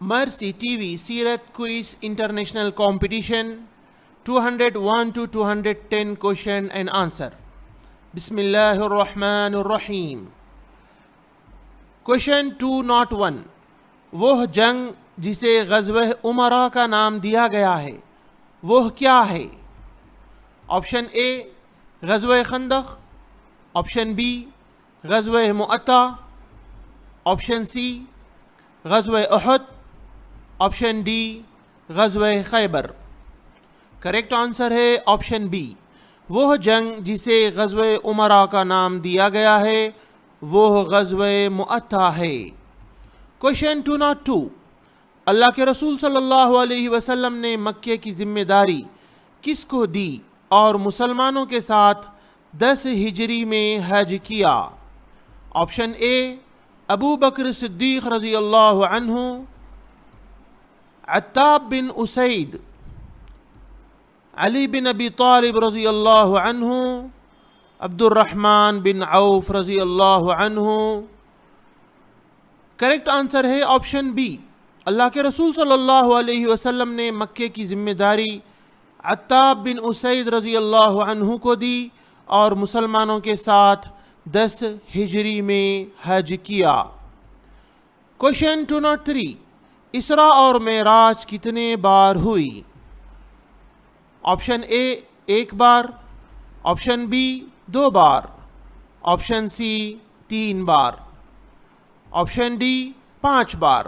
Mercy TV Seerat Quiz International Competition 201 to 210 question and answer. Bismillahir Rahmanir Rahim. Question 201. وہ جنگ جسے غزوہ امرا کا نام دیا گیا ہے وہ کیا ہے؟ آپشن اے غزوہ خندق، آپشن بی غزوہ مؤتہ، آپشن سی غزوہ احد، آپشن ڈی غزوہ خیبر۔ کریکٹ آنسر ہے آپشن بی، وہ جنگ جسے غزوہ امرا کا نام دیا گیا ہے وہ غزوہ مؤتہ ہے۔ کوشچن 202. اللہ کے رسول صلی اللہ علیہ وسلم نے مکے کی ذمہ داری کس کو دی اور مسلمانوں کے ساتھ 10 ہجری میں حج کیا؟ آپشن اے ابو بکر صدیق رضی اللہ عنہ، عتاب بن اسید، علی بن ابی طالب رضی اللہ عنہ، عبد الرحمن بن عوف رضی اللہ عنہ۔ کریکٹ آنسر ہے آپشن بی، اللہ کے رسول صلی اللہ علیہ وسلم نے مکے کی ذمہ داری عتاب بن اسید رضی اللہ عنہ کو دی اور مسلمانوں کے ساتھ 10 ہجری میں حج کیا۔ کوشچن 203. اسراء اور معراج کتنے بار ہوئی؟ آپشن اے 1 بار، آپشن بی 2 بار، آپشن سی 3 بار، آپشن ڈی 5 بار۔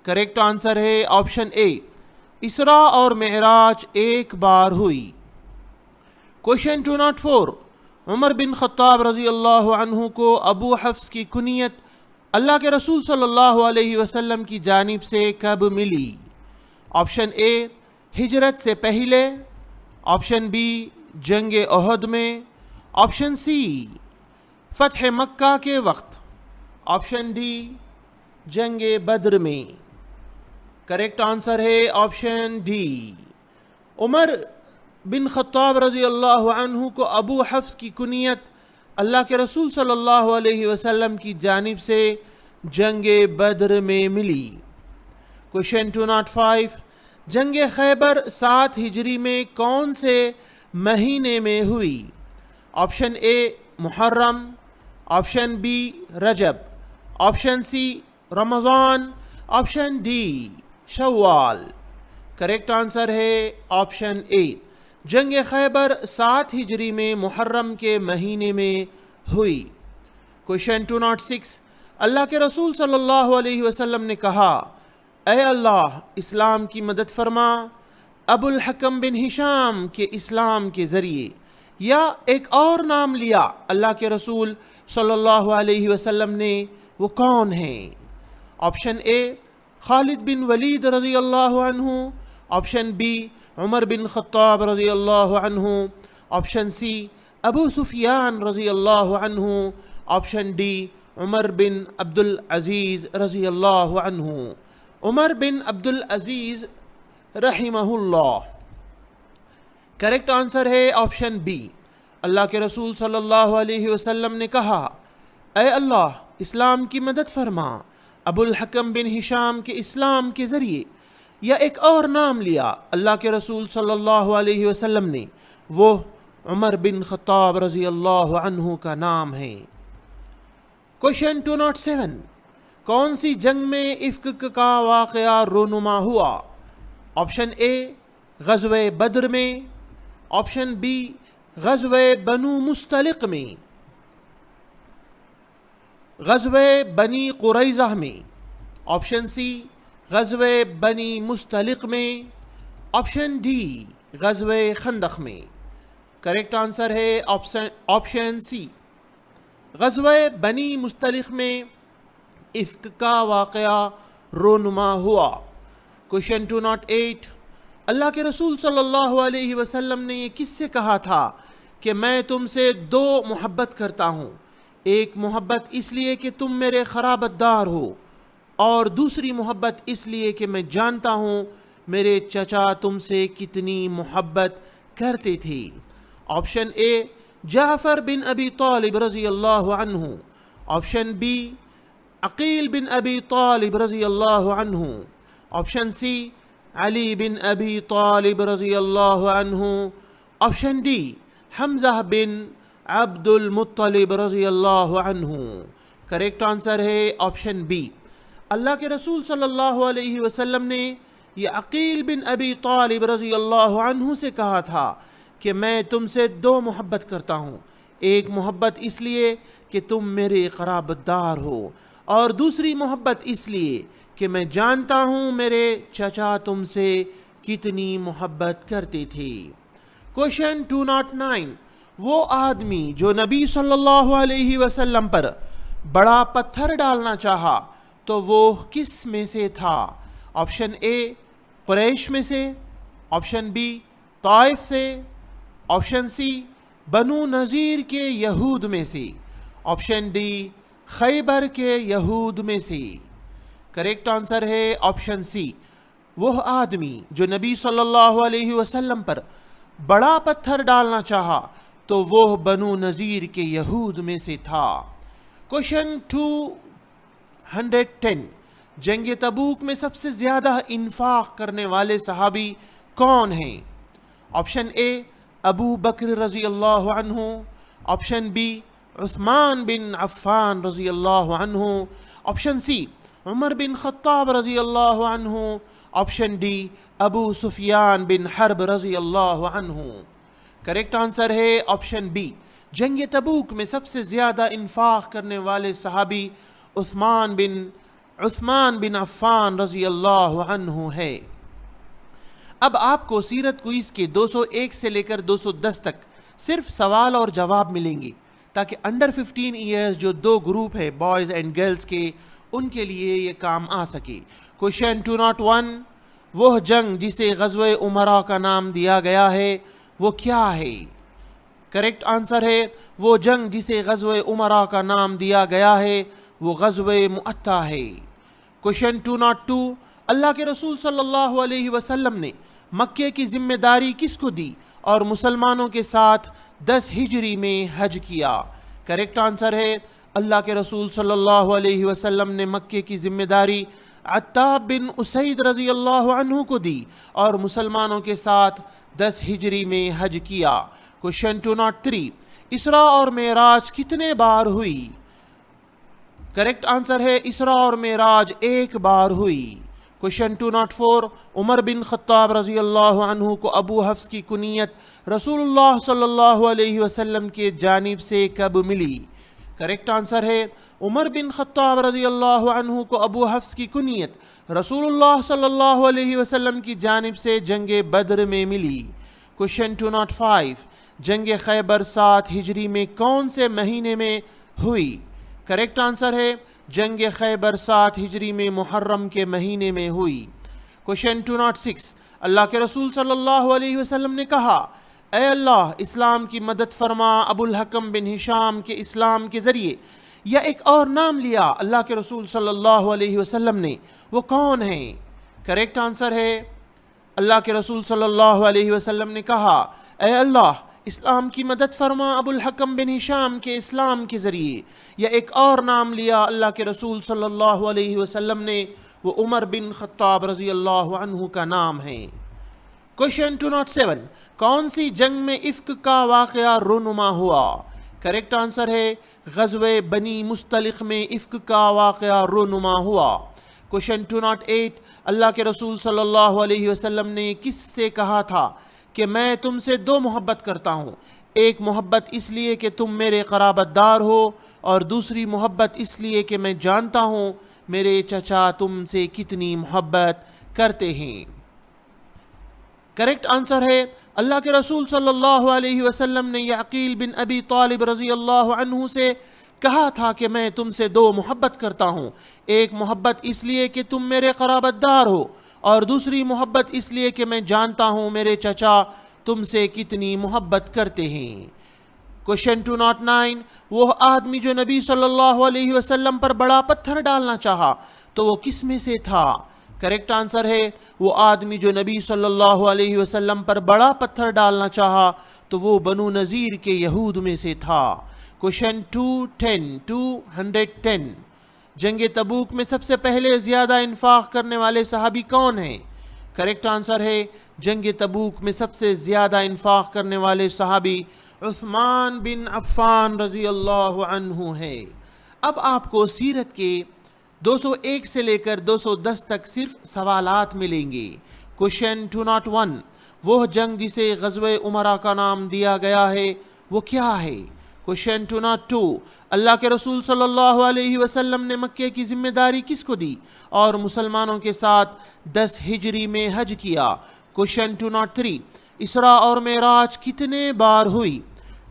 کریکٹ آنسر ہے آپشن اے، اسراء اور معراج 1 بار ہوئی۔ کوشچن 204. عمر بن خطاب رضی اللہ عنہ کو ابو حفص کی کنیت اللہ کے رسول صلی اللہ علیہ وسلم کی جانب سے کب ملی؟ آپشن اے ہجرت سے پہلے، آپشن بی جنگ احد میں، آپشن سی فتح مکہ کے وقت، آپشن ڈی جنگ بدر میں۔ کریکٹ آنسر ہے آپشن ڈی، عمر بن خطاب رضی اللہ عنہ کو ابو حفص کی کنیت اللہ کے رسول صلی اللہ علیہ وسلم کی جانب سے جنگ بدر میں ملی۔ کوشچن 205. جنگ خیبر 7 ہجری میں کون سے مہینے میں ہوئی؟ آپشن اے محرم، آپشن بی رجب، آپشن سی رمضان، آپشن ڈی شوال۔ کریکٹ آنسر ہے آپشن اے، جنگ خیبر 7 ہجری میں محرم کے مہینے میں ہوئی۔ کوشچن 206. اللہ کے رسول صلی اللہ علیہ وسلم نے کہا، اے اللہ اسلام کی مدد فرما ابو الحکم بن ہشام کے اسلام کے ذریعے، یا ایک اور نام لیا اللہ کے رسول صلی اللہ علیہ وسلم نے، وہ کون ہیں؟ آپشن اے خالد بن ولید رضی اللہ عنہ، آپشن بی عمر بن خطاب رضی اللہ عنہ، آپشن سی ابو سفیان رضی اللہ عنہ، آپشن ڈی عمر بن عبد العزیز رضی اللہ عنہ۔ عمر بن عبد العزیز رحمہ اللہ۔ کریکٹ آنسر ہے آپشن بی، اللہ کے رسول صلی اللہ علیہ وسلم نے کہا، اے اللہ اسلام کی مدد فرما ابو الحکم بن ہشام کے اسلام کے ذریعے، یا ایک اور نام لیا اللہ کے رسول صلی اللہ علیہ وسلم نے، وہ عمر بن خطاب رضی اللہ عنہ کا نام ہے۔ کوشچن 207. کون سی جنگ میں افک کا واقعہ رونما ہوا؟ آپشن اے غزوہ بدر میں، آپشن بی غزوہ بنو مستلق میں، غزوہ بنی قریظہ میں، آپشن سی غزوہ بنی مستلق میں، آپشن ڈی غزوہ خندق میں۔ کریکٹ آنسر ہے آپشن سی، غزوہ بنی مستلق میں افک کا واقعہ رونما ہوا۔ کوشچن 208. اللہ کے رسول صلی اللہ علیہ وسلم نے یہ کس سے کہا تھا کہ میں تم سے 2 محبت کرتا ہوں، ایک محبت اس لیے کہ تم میرے خرابت دار ہو، اور دوسری محبت اس لیے کہ میں جانتا ہوں میرے چچا تم سے کتنی محبت کرتے تھے؟ آپشن اے جعفر بن ابی طالب رضی اللہ عنہ، آپشن بی عقیل بن ابی طالب رضی اللہ عنہ، آپشن سی علی بن ابی طالب رضی اللہ عنہ، آپشن ڈی حمزہ بن عبد المطلب رضی اللہ عنہ۔ کریکٹ آنسر ہے آپشن بی۔ اللہ کے رسول صلی اللہ علیہ وسلم نے یہ عقیل بن ابی طالب رضی اللہ عنہ سے کہا تھا کہ میں تم سے دو محبت کرتا ہوں، ایک محبت اس لیے کہ تم میرے قرابت دار ہو، اور دوسری محبت اس لیے کہ میں جانتا ہوں میرے چچا تم سے کتنی محبت کرتے تھے۔ کوشچن 209، وہ آدمی جو نبی صلی اللہ علیہ وسلم پر بڑا پتھر ڈالنا چاہا تو وہ کس میں سے تھا؟ آپشن اے قریش میں سے، آپشن بی طائف سے، آپشن سی بنو نذیر کے یہود میں سے، آپشن ڈی خیبر کے یہود میں سے۔ کریکٹ آنسر ہے آپشن سی، وہ آدمی جو نبی صلی اللہ علیہ وسلم پر بڑا پتھر ڈالنا چاہا تو وہ بنو نذیر کے یہود میں سے تھا۔ کوشچن 210، جنگ تبوک میں سب سے زیادہ انفاق کرنے والے صحابی کون ہیں؟ آپشن اے ابو بکر رضی اللہ عنہ، آپشن بی عثمان بن عفان رضی اللہ عنہ، آپشن سی عمر بن خطاب رضی اللہ عنہ، آپشن ڈی ابو سفیان بن حرب رضی اللہ عنہ۔ کریکٹ آنسر ہے آپشن بی، جنگ تبوک میں سب سے زیادہ انفاق کرنے والے صحابی عثمان بن عفان رضی اللہ عنہ ہے۔ اب آپ کو سیرت کوئز کے 201 سے لے کر 210 تک صرف سوال اور جواب ملیں گے، تاکہ انڈر 15 ایئرز جو دو گروپ ہے بوائز اینڈ گرلز کے، ان کے لیے یہ کام آ سکے۔ کوشچن 201، وہ جنگ جسے غزوہ امراء کا نام دیا گیا ہے وہ کیا ہے؟ کریکٹ آنسر ہے وہ جنگ جسے غزوہ امراء کا نام دیا گیا ہے وہ غزوہ مؤتہ ہے۔ کوشچن 202، اللہ کے رسول صلی اللہ علیہ وسلم نے مکے کی ذمہ داری کس کو دی اور مسلمانوں کے ساتھ 10 ہجری میں حج کیا؟ کریکٹ آنسر ہے اللہ کے رسول صلی اللہ علیہ وسلم نے مکے کی ذمہ داری عتاب بن اسید رضی اللہ عنہ کو دی اور مسلمانوں کے ساتھ 10 ہجری میں حج کیا۔ کوشچن 203، اسراء اور معراج کتنے بار ہوئی؟ کریکٹ آنسر ہے اسراء اور معراج ایک بار ہوئی۔ کوشچن 204، عمر بن خطاب رضی اللہ عنہ کو ابو حفص کی کنیت رسول اللہ صلی اللہ علیہ وسلم کے جانب سے کب ملی؟ کریکٹ آنسر ہے عمر بن خطاب رضی اللہ عنہ کو ابو حفص کی کنیت رسول اللہ صلی اللہ علیہ وسلم کی جانب سے جنگ بدر میں ملی۔ کوشچن 205، جنگ خیبر 7 ہجری میں کون سے مہینے میں ہوئی؟ کریکٹ آنسر ہے جنگ خیبر 7 ہجری میں محرم کے مہینے میں ہوئی۔ کوشچن 206، اللہ کے رسول صلی اللہ علیہ وسلم نے کہا، اے اللہ اسلام کی مدد فرما ابو الحکم بن ہشام کے اسلام کے ذریعے، یا ایک اور نام لیا اللہ کے رسول صلی اللہ علیہ وسلم نے، وہ کون ہیں؟ کریکٹ آنسر ہے اللہ کے رسول صلی اللہ علیہ وسلم نے کہا، اے اللہ اسلام کی مدد فرما ابو الحکم بن ہشام کے اسلام کے ذریعے، یا ایک اور نام لیا اللہ کے رسول صلی اللہ علیہ وسلم نے، وہ عمر بن خطاب رضی اللہ عنہ کا نام ہے۔ کوشچن 207، کون سی جنگ میں افک کا واقعہ رونما ہوا؟ کریکٹ آنسر ہے غزوہ بنی مستلق میں افک کا واقعہ رونما ہوا۔ کوشچن 208، اللہ کے رسول صلی اللہ علیہ وسلم نے کس سے کہا تھا کہ میں تم سے دو محبت کرتا ہوں، ایک محبت اس لیے کہ تم میرے قرابت دار ہو اور دوسری محبت اس لیے کہ میں جانتا ہوں میرے چچا تم سے کتنی محبت کرتے ہیں؟ کریکٹ آنسر ہے اللہ کے رسول صلی اللہ علیہ وسلم نے عقیل بن ابی طالب رضی اللہ عنہ سے کہا تھا کہ میں تم سے دو محبت کرتا ہوں، ایک محبت اس لیے کہ تم میرے قرابت دار ہو اور دوسری محبت اس لیے کہ میں جانتا ہوں میرے چچا تم سے کتنی محبت کرتے ہیں۔ کوشچن 209، وہ آدمی جو نبی صلی اللہ علیہ وسلم پر بڑا پتھر ڈالنا چاہا تو وہ کس میں سے تھا؟ کریکٹ آنسر ہے وہ آدمی جو نبی صلی اللہ علیہ وسلم پر بڑا پتھر ڈالنا چاہا تو وہ بنو نذیر کے یہود میں سے تھا۔ کوشچن 210، جنگ تبوک میں سب سے پہلے زیادہ انفاق کرنے والے صحابی کون ہیں؟ کریکٹ آنسر ہے جنگ تبوک میں سب سے زیادہ انفاق کرنے والے صحابی عثمان بن عفان رضی اللہ عنہ ہے۔ اب آپ کو سیرت کے 201 سے لے کر 210 تک صرف سوالات ملیں گے۔ کوشچن 201، وہ جنگ جسے غزوہ امرا کا نام دیا گیا ہے وہ کیا ہے؟ کوشچن 202، اللہ کے رسول صلی اللہ علیہ وسلم نے مکے کی ذمہ داری کس کو دی اور مسلمانوں کے ساتھ 10 ہجری میں حج کیا؟ کوشچن 203، اسراء اور معراج کتنے بار ہوئی؟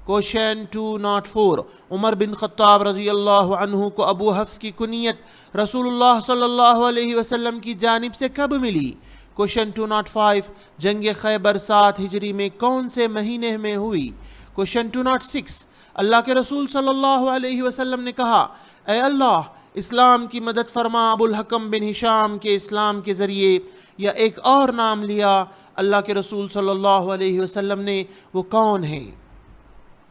کوشچن 204، عمر بن خطاب رضی اللہ عنہ کو ابو حفص کی کنیت رسول اللہ صلی اللہ علیہ وسلم کی جانب سے کب ملی؟ کوشچن 205، جنگ خیبر 7 ہجری میں کون سے مہینے میں ہوئی؟ کوشچن 206، اللہ کے رسول صلی اللہ علیہ وسلم نے کہا، اے اللہ اسلام کی مدد فرما ابو الحکم بن ہشام کے اسلام کے ذریعے، یا ایک اور نام لیا اللہ کے رسول صلی اللہ علیہ وسلم نے، وہ کون ہے؟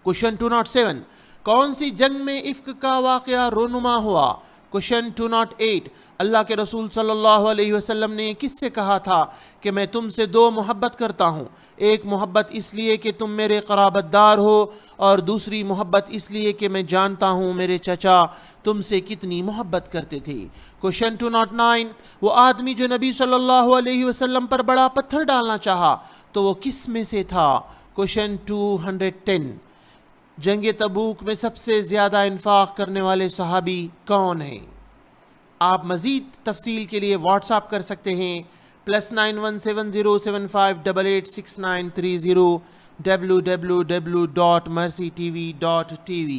کوشچن 207، کون سی جنگ میں افک کا واقعہ رونما ہوا؟ کوشچن 208، اللہ کے رسول صلی اللہ علیہ وسلم نے کس سے کہا تھا کہ میں تم سے 2 محبت کرتا ہوں، ایک محبت اس لیے کہ تم میرے قرابت دار ہو اور دوسری محبت اس لیے کہ میں جانتا ہوں میرے چچا تم سے کتنی محبت کرتے تھے؟ کوشچن 209، وہ آدمی جو نبی صلی اللہ علیہ وسلم پر بڑا پتھر ڈالنا چاہا تو وہ کس میں سے تھا؟ کوشچن 210، جنگ تبوک میں سب سے زیادہ انفاق کرنے والے صحابی کون ہیں؟ آپ مزید تفصیل کے لیے واٹس ایپ کر سکتے ہیں +917075886930 www.mercytv.tv